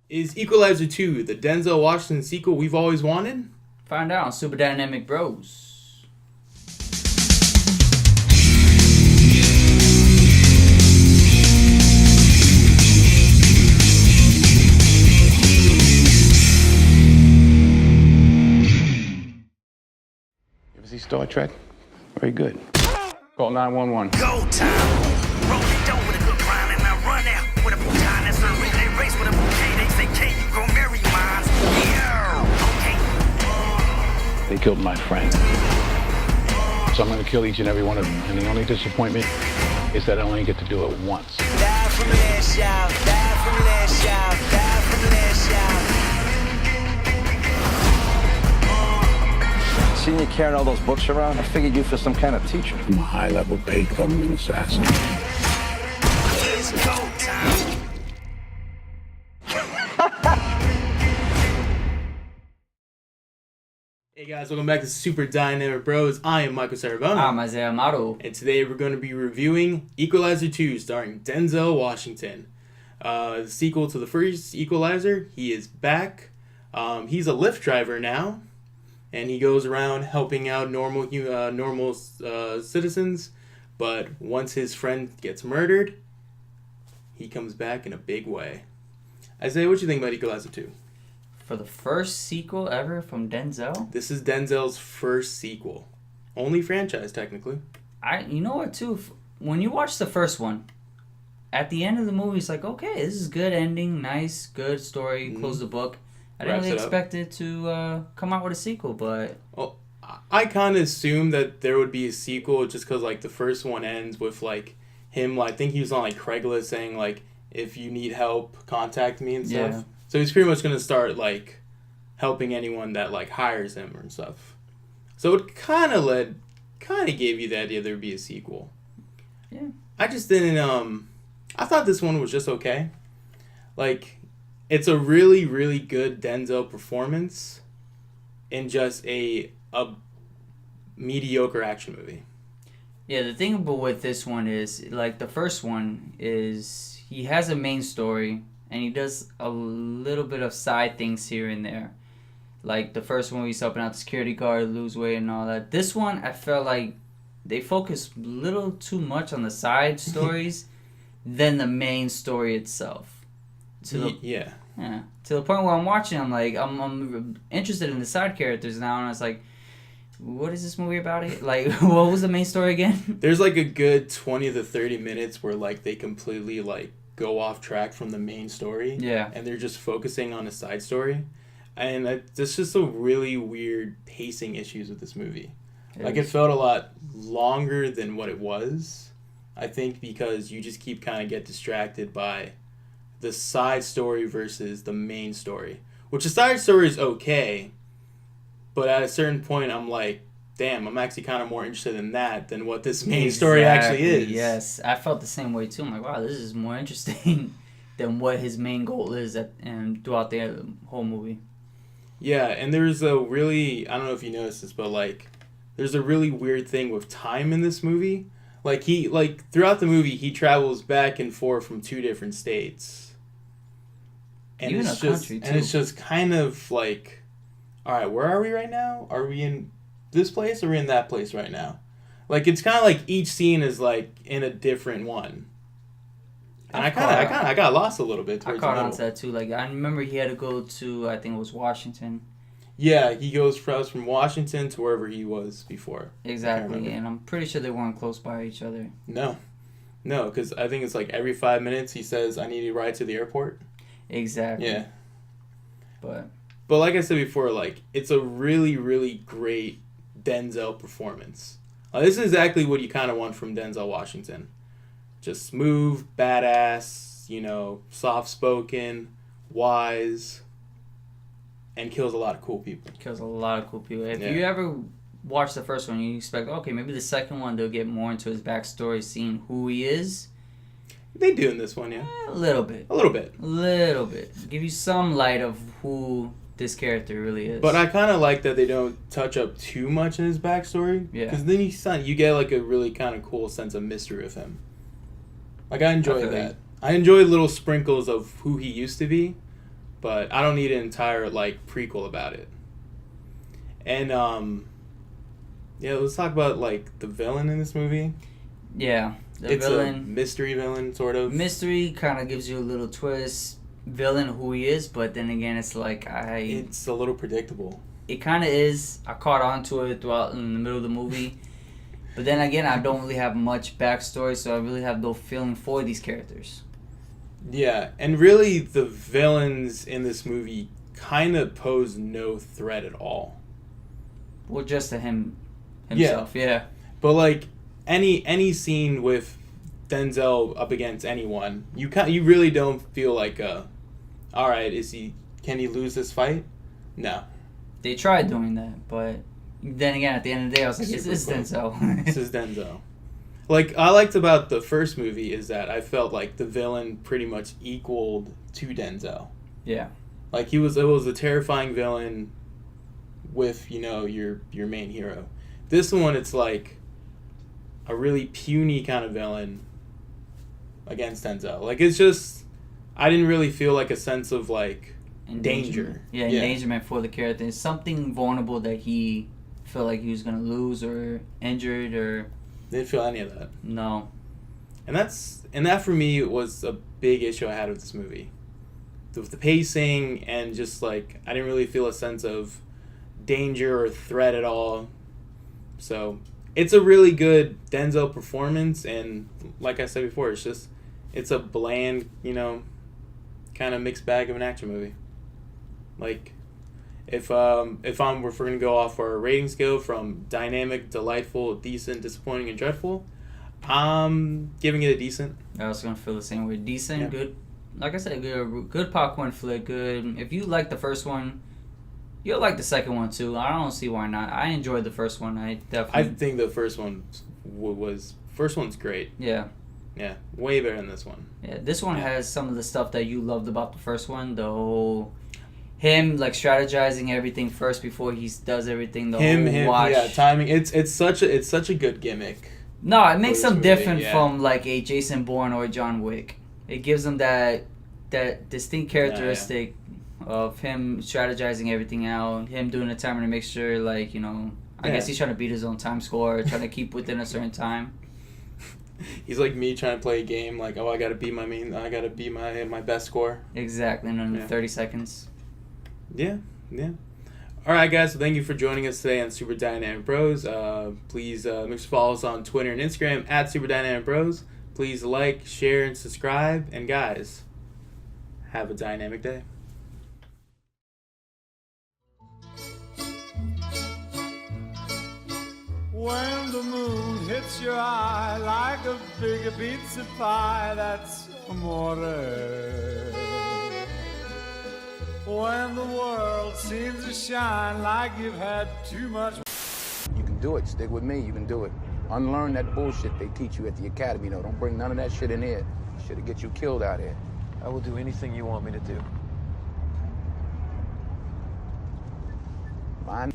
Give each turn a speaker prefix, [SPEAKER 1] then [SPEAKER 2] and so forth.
[SPEAKER 1] Is Equalizer 2 the Denzel Washington sequel we've always wanted?
[SPEAKER 2] Find out on Super Dynamic Bros.
[SPEAKER 3] You ever see Star Trek? Very good. Call 911.
[SPEAKER 4] Go time. Roll it down with a good grind and I run out with a bouton. That's a relay race with a bouquet. They say, K, you gon' marry mine. Yeah, okay.
[SPEAKER 3] They killed my friend. So I'm gonna kill each and every one of them. And the only disappointment is that I only get to do it once.
[SPEAKER 4] Die from last y'all. Die from last y'all. Die from last y'all.
[SPEAKER 5] Seeing you carrying all those books around, I figured you for some kind of teacher.
[SPEAKER 3] I'm a high-level paid government assassin.
[SPEAKER 4] It's go time.
[SPEAKER 1] Hey guys, welcome back to Super Dynamic Bros. I am Michael Sarabona.
[SPEAKER 2] I'm Isaiah Amato.
[SPEAKER 1] And today we're going to be reviewing Equalizer 2 starring Denzel Washington. The sequel to the first Equalizer. He is back. He's a Lyft driver now. And he goes around helping out normal citizens. But once his friend gets murdered, he comes back in a big way. Isaiah, what do you think about Equalizer 2?
[SPEAKER 2] For the first sequel ever from Denzel,
[SPEAKER 1] This is Denzel's first sequel. Only franchise, technically.
[SPEAKER 2] you know what too? When you watch the first one, at the end of the movie, it's like, okay, this is good ending, nice, good story, close the book. I didn't
[SPEAKER 1] Wraps
[SPEAKER 2] really
[SPEAKER 1] it up.
[SPEAKER 2] expect it to come out with a sequel, but
[SPEAKER 1] Well, I kind of assumed that there would be a sequel just because, like, the first one ends with, like, him, I think he was on, like, Craigslist saying, like, if you need help, contact me and stuff.
[SPEAKER 2] Yeah.
[SPEAKER 1] So he's pretty much going to start, like, helping anyone that, like, hires him and stuff. So it kind of gave you the idea there would be a sequel.
[SPEAKER 2] Yeah.
[SPEAKER 1] I just didn't, I thought this one was just okay. Like, it's a really, really good Denzel performance in just a mediocre action movie.
[SPEAKER 2] yeah, the thing about with this one is, like, the first one is he has a main story and he does a little bit of side things here and there. Like the first one, he's helping out the security guard, lose weight and all that. This one, I felt like they focused a little too much on the side stories than the main story itself.
[SPEAKER 1] Yeah.
[SPEAKER 2] Yeah, to the point where I'm watching, I'm like, I'm interested in the side characters now, and I was like, what is this movie about? Like, what was the main story again?
[SPEAKER 1] There's like a good 20 to 30 minutes where like they completely like go off track from the main story.
[SPEAKER 2] Yeah.
[SPEAKER 1] And they're just focusing on a side story. And there's just a really weird pacing issues with this movie. Like, it felt a lot longer than what it was. I think because you just keep kind of get distracted by the side story versus the main story. Which the side story is okay, but at a certain point I'm like, damn, I'm actually kind of more interested in that than what this main story actually is.
[SPEAKER 2] Yes, I felt the same way too. I'm like, wow, this is more interesting than what his main goal is and throughout the whole movie.
[SPEAKER 1] Yeah, and there's a really, I don't know if you noticed this, but like, there's a really weird thing with time in this movie. Like, throughout the movie, he travels back and forth from two different states. And
[SPEAKER 2] Even
[SPEAKER 1] it's
[SPEAKER 2] a
[SPEAKER 1] just,
[SPEAKER 2] country,
[SPEAKER 1] and
[SPEAKER 2] too.
[SPEAKER 1] it's just kind of like, all right, where are we right now? Are we in this place or are we in that place right now? Like, it's kind of like each scene is like in a different one. And I got lost a little bit.
[SPEAKER 2] I
[SPEAKER 1] towards
[SPEAKER 2] caught
[SPEAKER 1] the
[SPEAKER 2] on
[SPEAKER 1] middle.
[SPEAKER 2] to that too. Like, I remember he had to go to, I think it was Washington.
[SPEAKER 1] Yeah, he goes from Washington to wherever he was before.
[SPEAKER 2] Exactly,
[SPEAKER 1] remember.
[SPEAKER 2] and I'm pretty sure they weren't close by each other.
[SPEAKER 1] No, because I think it's like every 5 minutes he says, I need a ride to the airport.
[SPEAKER 2] Exactly.
[SPEAKER 1] Yeah.
[SPEAKER 2] But
[SPEAKER 1] But like I said before, like, it's a really, really great Denzel performance. This is exactly what you kind of want from Denzel Washington. Just smooth, badass, soft-spoken, wise, and kills a lot of cool people.
[SPEAKER 2] kills a lot of cool people. If
[SPEAKER 1] Yeah.
[SPEAKER 2] you ever watch the first one, you expect, okay, maybe the second one they'll get more into his backstory, seeing who he is.
[SPEAKER 1] They do in this one, yeah.
[SPEAKER 2] A little bit.
[SPEAKER 1] A little bit.
[SPEAKER 2] Give you some light of who this character really is.
[SPEAKER 1] But I kind of like that they don't touch up too much in his backstory.
[SPEAKER 2] Yeah.
[SPEAKER 1] Because then you get like a really kind of cool sense of mystery of him. Like, I enjoy
[SPEAKER 2] Definitely.
[SPEAKER 1] that. I enjoy little sprinkles of who he used to be, but I don't need an entire like prequel about it. And yeah, let's talk about like the villain in this movie.
[SPEAKER 2] Yeah,
[SPEAKER 1] It's a mystery villain, sort of.
[SPEAKER 2] Mystery kind of gives you a little twist. Villain, who he is, but then again, it's like
[SPEAKER 1] It's a little predictable.
[SPEAKER 2] It kind of is. I caught on to it throughout in the middle of the movie. But then again, I don't really have much backstory, so I really have no feeling for these characters.
[SPEAKER 1] Yeah, and really the villains in this movie kind of pose no threat at all.
[SPEAKER 2] Well, just to himself, yeah.
[SPEAKER 1] But like any scene with Denzel up against anyone, you really don't feel like all right, can he lose this fight? No.
[SPEAKER 2] They tried doing that, but then again, at the end of the day, I was like, this is Denzel.
[SPEAKER 1] This is Denzel. Like, I liked about the first movie is that I felt like the villain pretty much equaled to Denzel.
[SPEAKER 2] Yeah.
[SPEAKER 1] Like, it was a terrifying villain with, your main hero. This one, it's like a really puny kind of villain against Denzel. Like, it's just, I didn't really feel like a sense of, like, danger.
[SPEAKER 2] Yeah, endangerment for the character. It's something vulnerable that he felt like he was going to lose or injured or...
[SPEAKER 1] Didn't feel any of that.
[SPEAKER 2] No.
[SPEAKER 1] And that for me was a big issue I had with this movie. With the pacing and just like, I didn't really feel a sense of danger or threat at all. So, it's a really good Denzel performance, and like I said before, it's a bland, kind of mixed bag of an action movie. Like, if we're gonna go off our rating scale from dynamic, delightful, decent, disappointing, and dreadful, I'm giving it a decent.
[SPEAKER 2] I was gonna feel the same way. Decent,
[SPEAKER 1] Yeah.
[SPEAKER 2] good. Like I said, good popcorn flick. Good. If you like the first one, you'll like the second one too. I don't see why not. I enjoyed the first one. I
[SPEAKER 1] think the first one first one's great.
[SPEAKER 2] Yeah.
[SPEAKER 1] Yeah, way better than this one.
[SPEAKER 2] Yeah, this one has some of the stuff that you loved about the first one. The whole him like strategizing everything first before he does everything. The watch.
[SPEAKER 1] Yeah, timing. It's such a good gimmick.
[SPEAKER 2] No, it makes them different
[SPEAKER 1] yeah.
[SPEAKER 2] from like a Jason Bourne or a John Wick. It gives them that distinct characteristic of him strategizing everything out, him doing the timer to make sure, like, I guess he's trying to beat his own time score, trying to keep within a certain time.
[SPEAKER 1] He's like me trying to play a game, like, I gotta beat my best score.
[SPEAKER 2] Exactly, in under 30 seconds.
[SPEAKER 1] Yeah. All right, guys. So thank you for joining us today on Super Dynamic Bros. Please make sure to follow us on Twitter and Instagram at Super Dynamic Bros. Please like, share, and subscribe. And guys, have a dynamic day.
[SPEAKER 6] When the moon hits your eye like a big pizza pie, that's amore. When the world seems to shine like you've had too much.
[SPEAKER 3] You can do it. Stick with me. You can do it. Unlearn that bullshit they teach you at the academy, though. Don't bring none of that shit in here. Shit'll get you killed out here.
[SPEAKER 7] I will do anything you want me to do.
[SPEAKER 3] Mine.